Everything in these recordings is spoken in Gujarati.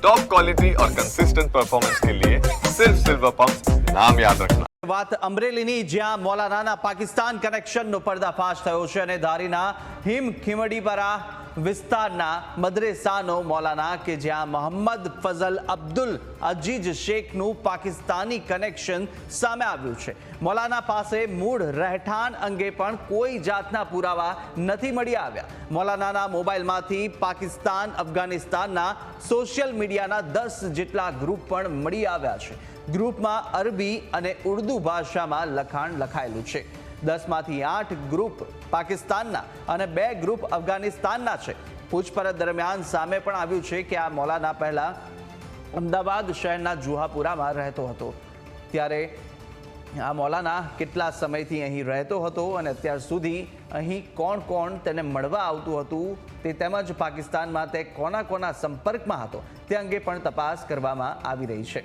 टॉप क्वालिटी और कंसिस्टेंट परफॉर्मेंस के लिए सिर्फ सिल्वर पंप नाम याद रखना। વાત અમરેલીની જ્યાં મૌલાનાના પાકિસ્તાન કનેક્શનનો પર્દાફાશ થયો છે અને ધારીના હિમખીમડીપરા વિસ્તારના મદ્રેસાનો મૌલાના કે જ્યાં મોહમ્મદ ફઝલ અબ્દુલ અજીજ શેખનું પાકિસ્તાની કનેક્શન સામે આવ્યું છે। મૌલાના પાસે મૂળ રહેઠાણ અંગે પણ કોઈ જાતના પુરાવા નથી મળી આવ્યા। મૌલાનાના મોબાઈલમાંથી પાકિસ્તાન અફઘાનિસ્તાનના સોશિયલ મીડિયાના 10 જેટલા ગ્રુપ પણ મળી આવ્યા છે। ગ્રુપમાં અરબી અને ઉર્દુ ભાષામાં લખાણ લખાયેલું છે। 10માંથી 8 ગ્રુપ પાકિસ્તાનના અને 2 ગ્રુપ અફઘાનિસ્તાનના છે। પૂછપરછ દરમિયાન સામે પણ આવ્યું છે કે આ મૌલાના પહેલા અમદાવાદ શહેરના જુહાપુરામાં રહેતો હતો, ત્યારે આ મૌલાના કેટલા સમયથી અહીં રહેતો હતો અને અત્યાર સુધી અહીં કોણ કોણ તેને મળવા આવતું હતું તે તેમજ પાકિસ્તાનમાં તે કોના કોના સંપર્કમાં હતો તે અંગે પણ તપાસ કરવામાં આવી રહી છે।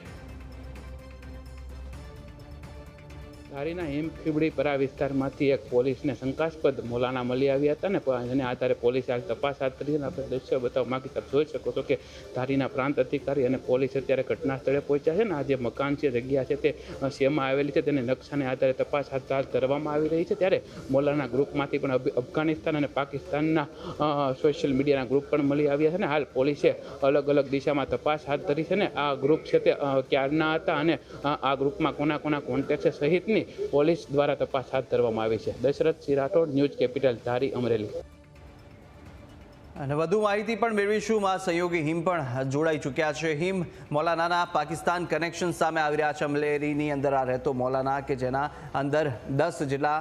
ધારીના હિમખીમડીપરા વિસ્તારમાંથી એક પોલીસને શંકાસ્પદ મૌલાના મળી આવ્યા હતા ને એને આધારે પોલીસે આ તપાસ હાથ ધરી. આપણે દ્રશ્ય બતાવવા માંગી આપ જોઈ શકો છો કે ધારીના પ્રાંત અધિકારી અને પોલીસ અત્યારે ઘટના સ્થળે પહોંચ્યા છે ને આ જે મકાન છે, જગ્યા છે તે શેમાં આવેલી છે તેને નકશાને આધારે તપાસ હાથ ધરવામાં આવી રહી છે। ત્યારે મૌલાના ગ્રુપમાંથી પણ અફઘાનિસ્તાન અને પાકિસ્તાનના સોશિયલ મીડિયાના ગ્રુપ પણ મળી આવ્યા છે ને હાલ પોલીસે અલગ અલગ દિશામાં તપાસ હાથ ધરી છે ને આ ગ્રુપ છે તે ક્યારના હતા અને આ ગ્રુપમાં કોના કોના કોન્ટેક્ટ છે સહિતની પોલીસ દ્વારા તપાસ હાથ ધરવામાં આવી છે। દશરથ સિંહ રાઠોડ, ન્યૂઝ કેપિટલ, ધારી, અમરેલી। અને વધુ માહિતી પણ મેળવીશું। માં સહયોગી હિમ પણ જોડાઈ ચૂક્યા છે। હિમ, મૌલાનાના પાકિસ્તાન કનેક્શન સામે આવી રહ્યા છે। અમરેલીની અંદર આ રહેતો મૌલાના કે જેના અંદર 10 જેટલા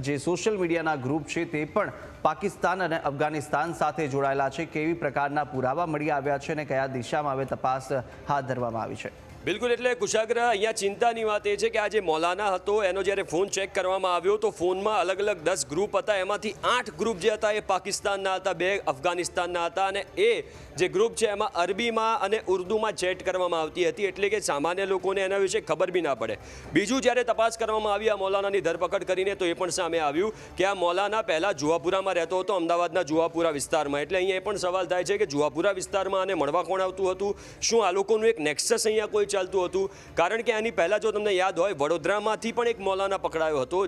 જે સોશિયલ મીડિયાના ગ્રુપ છે તે પણ પાકિસ્તાન અને અફઘાનિસ્તાન સાથે જોડાયેલા છે। કેવી પ્રકારના પુરાવા મળી આવ્યા છે અને કયા દિશામાં હવે તપાસ હાથ ધરવામાં આવી છે? બિલકુલ, એટલે કુશાગ્ર અહીંયા ચિંતાની વાત એ છે કે આ જે મૌલાના હતો એનો જ્યારે ફોન ચેક કરવામાં આવ્યો તો ફોનમાં અલગ અલગ 10 ગ્રુપ હતા, એમાંથી 8 ગ્રુપ જે હતા એ પાકિસ્તાનના હતા, 2 અફઘાનિસ્તાનના હતા અને એ જે ગ્રુપ છે એમાં અરબીમાં અને ઉર્દુમાં ચેટ કરવામાં આવતી હતી, એટલે કે સામાન્ય લોકોને એના વિશે ખબર બી ના પડે। બીજું જ્યારે તપાસ કરવામાં આવી આ મૌલાનાની ધરપકડ કરીને તો એ પણ સામે આવ્યું કે આ મૌલાના પહેલાં જુહાપુરામાં રહેતો હતો, અમદાવાદના જુહાપુરા વિસ્તારમાં। એટલે અહીંયા એ પણ સવાલ થાય છે કે જુહાપુરા વિસ્તારમાં આને મળવા કોણ આવતું હતું? શું આ લોકોનું એક નેક્સસ અહીંયા કોઈ ચાલતું હતું? કારણ કે આની પહેલાં જો તમને યાદ હોય વડોદરામાંથી પણ એક મૌલાના પકડાયો હતો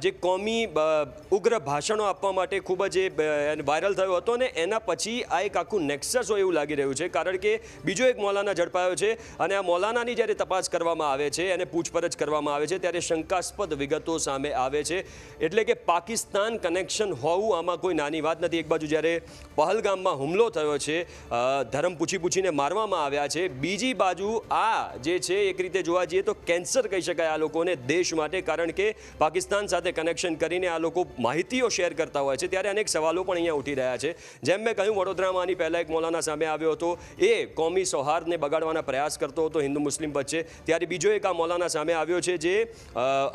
જે કોમી ઉગ્ર ભાષણો આપવા માટે ખૂબ જ વાયરલ થયો હતો અને એના પછી આ એક આખું નેક્સસ હોય એવું લાગી રહ્યું છે, કારણ કે બીજો એક મૌલાના ઝડપાયો છે અને આ મૌલાનાની જ્યારે તપાસ કરવામાં આવે છે અને પૂછપરછ કરવામાં આવે છે ત્યારે શંકાસ્પદ વિગતો સામે આવે છે। એટલે કે પાકિસ્તાન કનેક્શન હોવું આમાં કોઈ નાની વાત નથી। એક બાજુ જ્યારે પહલગામમાં હુમલો થયો છે, ધર્મ પૂછીને મારવામાં આવ્યા છે, બીજી બાજુ આ જે છે એક રીતે જોવા જઈએ તો કેન્સર કહી શકાય આ લોકોને દેશ માટે, કારણ કે પાકિસ્તાન સાથે કનેક્શન કરીને આ લોકો માહિતીઓ શેર કરતા હોય છે। ત્યારે અનેક સવાલો પણ અહીંયા ઉઠી રહ્યા છે। જેમ મેં કહ્યું વડોદરામાં આની પહેલાં એક મૌલાના સામે આવ્યો હતો, એ કોમી સૌહાર્દને બગાડવાના પ્રયાસ કરતો હતો હિન્દુ મુસ્લિમ વચ્ચે। ત્યારે બીજો એક આ મૌલાના સામે આવ્યો છે જે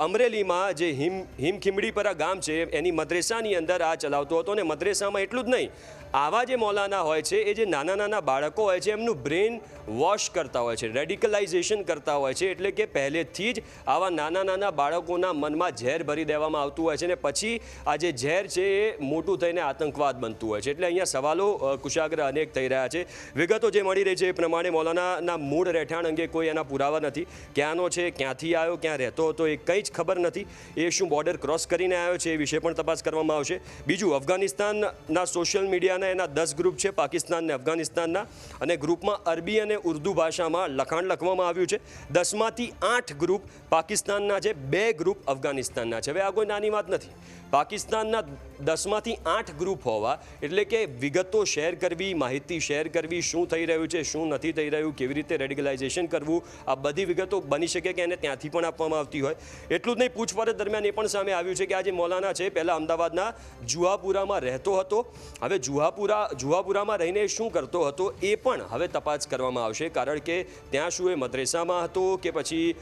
અમરેલીમાં જે હિમખીમડીપરા ગામ છે એની મદ્રેસાની અંદર આ ચલાવતો હતો અને મદ્રેસામાં એટલું જ નહીં, આવા જે મૌલાના હોય છે એ જે નાના નાના બાળકો હોય છે એમનું બ્રેન વોશ કરતા હોય છે, રેડિકલાઇઝેશન કરતા હોય છે। એટલે કે પહેલેથી જ આવા નાના નાના બાળકોના મનમાં ઝેર ભરી દેવામાં આવતું હોય છે અને પછી આ જે ઝેર છે એ મોટું થઈને આતંકવાદ બનતું હોય છે। એટલે અહીંયા સવાલો કુશાગ્ર અનેક થઈ રહ્યા છે। વિગતો જે મળી રહી છે એ પ્રમાણે મૌલાનાના મૂળ રહેઠાણ અંગે કોઈ એના પુરાવા નથી, ક્યાંનો છે, ક્યાંથી આવ્યો, ક્યાં રહેતો હતો એ કંઈ જ ખબર નથી। એ શું બોર્ડર ક્રોસ કરીને આવ્યો છે એ વિશે પણ તપાસ કરવામાં આવશે। બીજું, અફઘાનિસ્તાનના સોશિયલ મીડિયાના એના 10 ગ્રુપ છે પાકિસ્તાન અને અફઘાનિસ્તાનના, અને ગ્રુપમાં અરબી અને ઉર્દુ ભાષામાં લખાણ લખવામાં આવ્યું છે। 10માંથી 8 ગ્રુપ પાકિસ્તાનના છે, 2 ગ્રુપ અફઘાનિસ્તાનના છે। હવે આ કોઈ નાની વાત નથી। પાકિસ્તાનના 10માંથી 8 ગ્રુપ હોવા એટલે કે વિગતો શેર કરવી, માહિતી શેર કરવી, શું થઈ રહ્યું છે, શું નથી થઈ રહ્યું, કેવી રીતે રેડિકલાઇઝેશન કરવું, આ બધી વિગતો બની શકે કે એને ત્યાંથી પણ આપવામાં આવતી હોય। એટલું જ નહીં, પૂછપરછ દરમિયાન એ પણ સામે આવ્યું છે કે આ જે મૌલાના છે પહેલાં અમદાવાદના જુહાપુરામાં રહેતો હતો, હવે જુહાપુરામાં રહીને શું કરતો હતો એ પણ હવે તપાસ કરવામાં આવશે, કારણ કે ત્યાં શું એ મદ્રેસામાં હતો કે પછી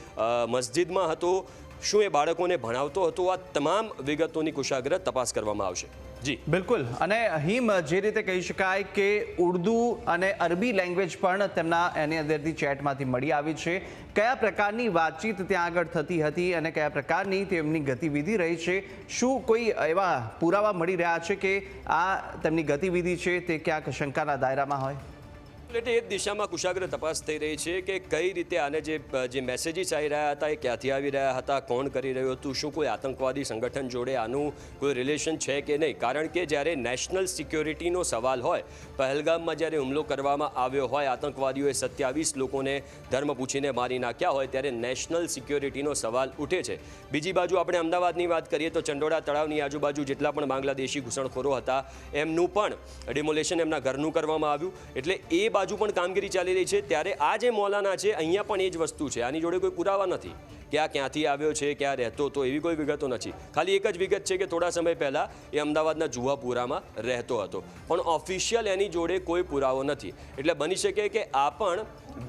મસ્જિદમાં હતો, શું એ બાળકોને ભણાવતો હતો, આ તમામ વિગતોની કુશાગ્ર તપાસ કરવામાં આવશે। જી બિલકુલ। અને હિમ, જે રીતે કહી શકાય કે ઉર્દુ અને અરબી લેંગ્વેજ પણ તેમના એની અંદરથી ચેટમાંથી મળી આવી છે। કયા પ્રકારની વાતચીત ત્યાં આગળ થતી હતી અને કયા પ્રકારની તેમની ગતિવિધિ રહી છે? શું કોઈ એવા પુરાવા મળી રહ્યા છે કે આ તેમની ગતિવિધિ છે તે ક્યાંક શંકાના દાયરામાં હોય? એટલે એ જ દિશામાં કુશાગ્ર તપાસ થઈ રહી છે કે કઈ રીતે આને જે મેસેજીસ આવી રહ્યા હતા એ ક્યાંથી આવી રહ્યા હતા, કોણ કરી રહ્યું હતું, શું કોઈ આતંકવાદી સંગઠન જોડે આનું કોઈ રિલેશન છે કે નહીં. કારણ કે જ્યારે નેશનલ સિક્યોરિટીનો સવાલ હોય, પહેલગામમાં જ્યારે હુમલો કરવામાં આવ્યો હોય, આતંકવાદીઓએ 27 લોકોને ધર્મ પૂછીને મારી નાખ્યા હોય, ત્યારે નેશનલ સિક્યોરિટીનો સવાલ ઉઠે છે. બીજી બાજુ આપણે અમદાવાદની વાત કરીએ તો ચંડોળા તળાવની આજુબાજુ જેટલા પણ બાંગ્લાદેશી ઘૂસણખોરો હતા એમનું પણ ડિમોલેશન એમના ઘરનું કરવામાં આવ્યું. એટલે એ બાજુ પણ કામગીરી ચાલી રહી છે. ત્યારે આ જે મૌલાના છે અહીંયા પણ એ જ વસ્તુ છે. આની જોડે કોઈ પુરાવા નથી કે આ ક્યાંથી આવ્યો છે, ક્યાં રહેતો હતો, એવી કોઈ વિગતો નથી. ખાલી એક જ વિગત છે કે થોડા સમય પહેલાં એ અમદાવાદના જુહાપુરામાં રહેતો હતો, પણ ઓફિશિયલ એની જોડે કોઈ પુરાવો નથી. એટલે બની શકે કે આ પણ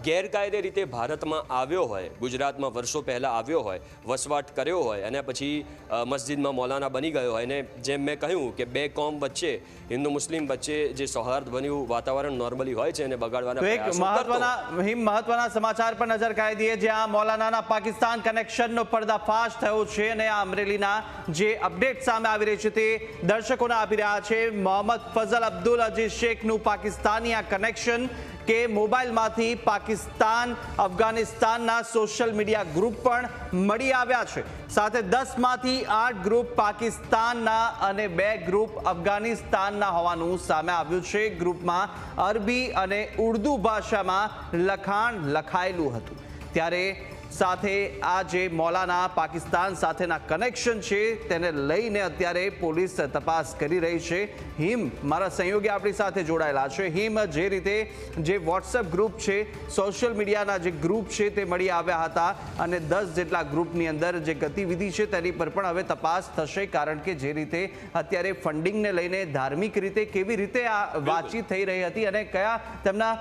ગેરકાયદે રીતે ભારતમાં આવ્યો હોય, ગુજરાતમાં વર્ષો પહેલાં આવ્યો હોય, વસવાટ કર્યો હોય અને પછી મસ્જિદમાં મૌલાના બની ગયો હોય. અને જેમ મેં કહ્યું કે બે કોમ વચ્ચે, હિન્દુ મુસ્લિમ વચ્ચે જે સૌહાર્દ બન્યું વાતાવરણ નોર્મલી હોય છે એને બગાડવાના એક મહત્વના સમાચાર પર નજર કરી દઈએ, જ્યાં મૌલાનાના પાકિસ્તાન કનેક્શનનો પર્દાફાશ થયો છે અને આ અમરેલીના જે અપડેટ સામે આવી રહી છે તે દર્શકોને આપી રહ્યા છે. મોહમ્મદ ફઝલ અબ્દુલ અજીઝ શેખનું પાકિસ્તાની આ કનેક્શન કે મોબાઈલમાંથી પાકિસ્તાન અફઘાનિસ્તાનના સોશિયલ મીડિયા ગ્રુપ પણ મળી આવ્યા છે. સાથે 10માંથી 8 ગ્રુપ પાકિસ્તાનના અને 2 ગ્રુપ અફઘાનિસ્તાનના હોવાનું સામે આવ્યું છે. ગ્રુપમાં અરબી અને ઉર્દુ ભાષામાં લખાણ લખાયેલું હતું. ત્યારે સાથે આ જે મૌલાના પાકિસ્તાન સાથેના કનેક્શન છે તેને લઈને અત્યારે પોલીસ તપાસ કરી રહી છે. હિમ મારા સહયોગી આપણી સાથે જોડાયેલા છે. હિમ, જે રીતે જે વોટ્સએપ ગ્રુપ છે, સોશિયલ મીડિયાના જે ગ્રુપ છે તે મળી આવ્યા હતા અને 10 જેટલા ગ્રુપની અંદર જે ગતિવિધિ છે તેની પર પણ હવે તપાસ થશે. કારણ કે જે રીતે અત્યારે ફંડિંગને લઈને ધાર્મિક રીતે કેવી રીતે આ વાતચીત થઈ રહી હતી અને કયા તેમના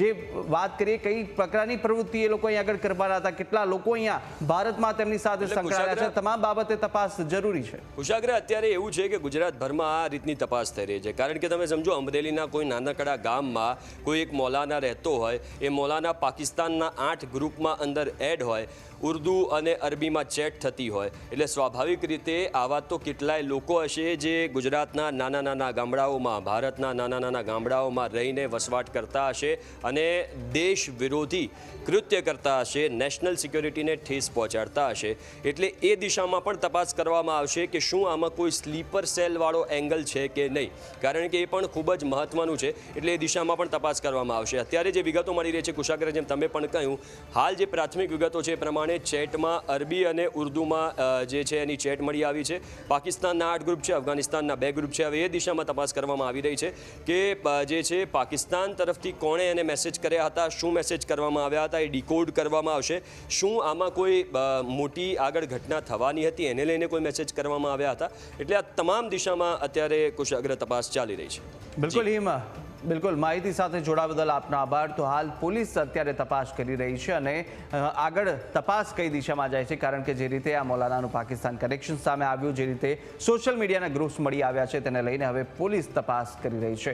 જે વાત કરીએ કઈ પ્રકારની પ્રવૃત્તિ એ લોકો અહીંયા આગળ કરવાના હતા, કેટલા લોકો અહીંયા ભારતમાં તેમની સાથે સંકળાયેલા છે, તમામ બાબતે તપાસ જરૂરી છે. કુશાગ્ર, અત્યારે એવું છે કે ગુજરાતભરમાં આ રીતની તપાસ થઈ રહી છે. કારણ કે તમે સમજો, અમરેલીના કોઈ નાનકડા ગામમાં કોઈ એક મૌલાના રહેતો હોય, એ મૌલાના પાકિસ્તાનના 8 ગ્રુપમાં અંદર એડ હોય, ઉર્દુ અને અરબીમાં ચેટ થતી હોય, એટલે સ્વાભાવિક રીતે આવા તો કેટલાય લોકો હશે જે ગુજરાતના નાના નાના ગામડાઓમાં, ભારતના નાના નાના ગામડાઓમાં રહીને વસવાટ કરતા હશે અને દેશ વિરોધી કૃત્ય કરતા હશે, નેશનલ સિક્યોરિટીને ઠેસ પહોંચાડતા હશે. એટલે એ દિશામાં પણ તપાસ કરવામાં આવશે કે શું આમાં કોઈ સ્લીપર સેલવાળો એંગલ છે કે નહીં. કારણ કે એ પણ ખૂબ જ મહત્વનું છે. એટલે એ દિશામાં પણ તપાસ કરવામાં આવશે. અત્યારે જે વિગતો મળી રહી છે કુશાગ્ર, જેમ તમે પણ કહ્યું, હાલ જે પ્રાથમિક વિગતો છે એ પ્રમાણે ચેટમાં અરબી અને ઉર્દુમાં જે છે એની ચેટ મળી આવી છે. પાકિસ્તાનના 8 ગ્રુપ છે, અફઘાનિસ્તાનના 2 ગ્રુપ છે. હવે એ દિશામાં તપાસ કરવામાં આવી રહી છે કે જે છે પાકિસ્તાન તરફથી કોણે એને મેસેજ કર્યા હતા, શું મેસેજ કરવામાં આવ્યા હતા, એ ડીકોડ કરવામાં આવશે. શું આમાં કોઈ મોટી આગળ ઘટના થવાની હતી એને લઈને કોઈ મેસેજ કરવામાં આવ્યા હતા. એટલે આ તમામ દિશામાં અત્યારે કુશાગ્ર તપાસ ચાલી રહી છે. બિલકુલ, માહિતી સાથે જોડાવા બદલ આપનો આભાર. તો હાલ પોલીસ અત્યારે તપાસ કરી રહી છે અને આગળ તપાસ કઈ દિશામાં જાય છે, કારણ કે જે રીતે આ મૌલાનાનું પાકિસ્તાન કનેક્શન સામે આવ્યું, જે રીતે સોશિયલ મીડિયાના ગ્રુપ્સ મળી આવ્યા છે તેને લઈને હવે પોલીસ તપાસ કરી રહી છે.